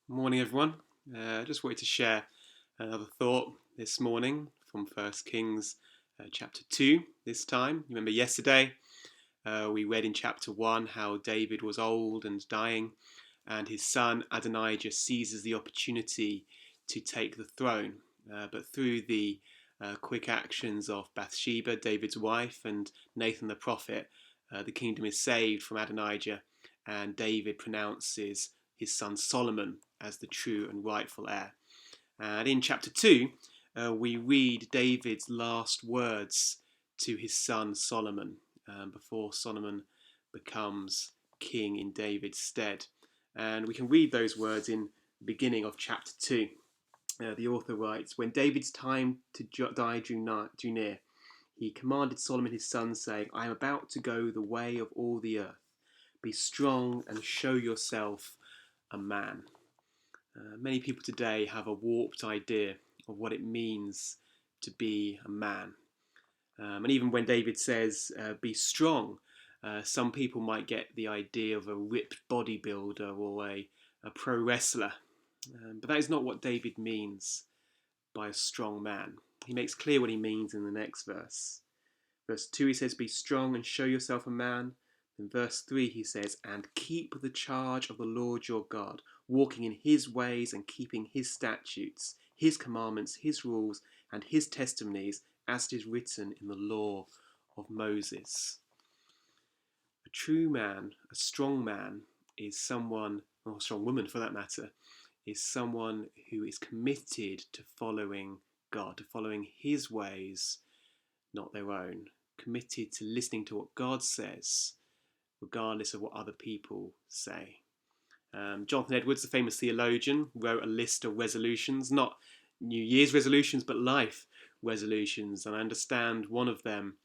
Morning, everyone. Just wanted to share another thought this morning from First Kings chapter 2 this time. You remember yesterday we read in chapter 1 how David was old and dying, and his son Adonijah seizes the opportunity to take the throne. But through the quick actions of Bathsheba, David's wife, and Nathan the prophet, the kingdom is saved from Adonijah, and David pronounces his son Solomon as the true and rightful heir. And in chapter 2, we read David's last words to his son Solomon before Solomon becomes king in David's stead. And we can read those words in the beginning of chapter 2. The author writes, "When David's time to die drew near, he commanded Solomon his son, saying, I am about to go the way of all the earth. Be strong and show yourself a man." Many people today have a warped idea of what it means to be a man. And even when David says, be strong, some people might get the idea of a ripped bodybuilder or a pro wrestler. But that is not what David means by a strong man. He makes clear what he means in the next verse. Verse 2, he says, be strong and show yourself a man. In verse 3, he says, and keep the charge of the Lord your God, walking in his ways and keeping his statutes, his commandments, his rules, and his testimonies, as it is written in the law of Moses. A true man, a strong man, is someone, or a strong woman for that matter, is someone who is committed to following God, to following his ways, not their own, committed to listening to what God says, regardless of what other people say. Jonathan Edwards, the famous theologian, wrote a list of resolutions, not New Year's resolutions, but life resolutions. And I understand one of them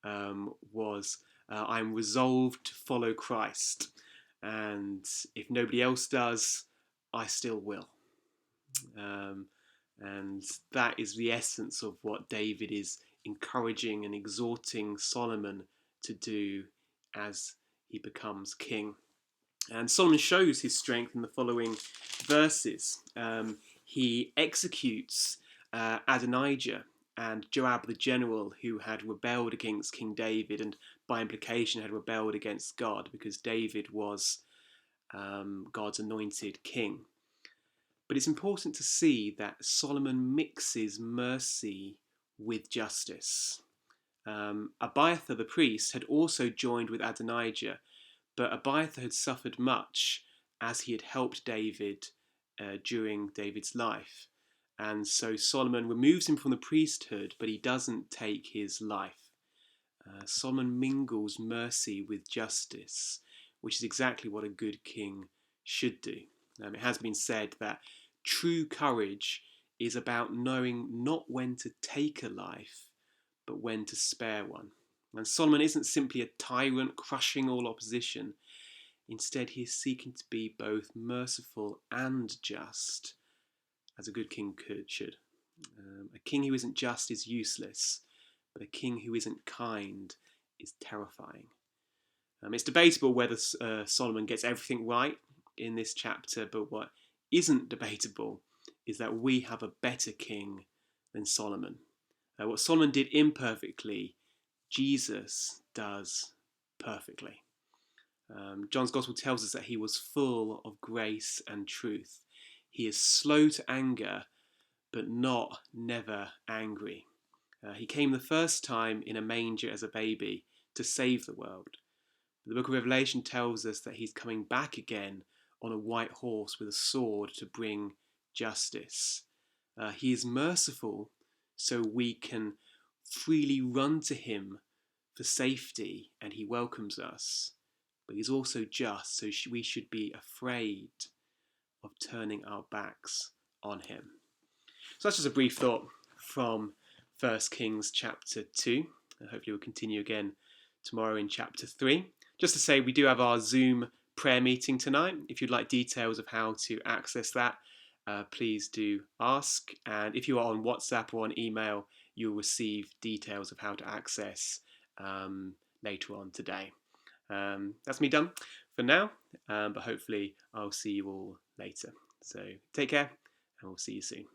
was, I'm resolved to follow Christ. And if nobody else does, I still will. And that is the essence of what David is encouraging and exhorting Solomon to do as he becomes king. And Solomon shows his strength in the following verses. He executes Adonijah and Joab the general, who had rebelled against King David and by implication had rebelled against God, because David was God's anointed king. But it's important to see that Solomon mixes mercy with justice. Abiathar the priest had also joined with Adonijah, but Abiathar had suffered much as he had helped David during David's life. And so Solomon removes him from the priesthood, but he doesn't take his life. Solomon mingles mercy with justice, which is exactly what a good king should do. It has been said that true courage is about knowing not when to take a life, but when to spare one. And Solomon isn't simply a tyrant crushing all opposition. Instead, he is seeking to be both merciful and just, as a good king should. A king who isn't just is useless, but a king who isn't kind is terrifying. It's debatable whether Solomon gets everything right in this chapter, but what isn't debatable is that we have a better king than Solomon. What Solomon did imperfectly, Jesus does perfectly. John's Gospel tells us that he was full of grace and truth. He is slow to anger, but not never angry. He came the first time in a manger as a baby to save the world. The book of Revelation tells us that he's coming back again on a white horse with a sword to bring justice. He is merciful, so we can freely run to him for safety, and he welcomes us. But he's also just, so we should be afraid of turning our backs on him. So that's just a brief thought from 1 Kings chapter 2. And hopefully we'll continue again tomorrow in chapter 3. Just to say, we do have our Zoom prayer meeting tonight. If you'd like details of how to access that, please do ask. And if you are on WhatsApp or on email, you'll receive details of how to access later on today. That's me done for now, but hopefully I'll see you all later. So take care, and we'll see you soon.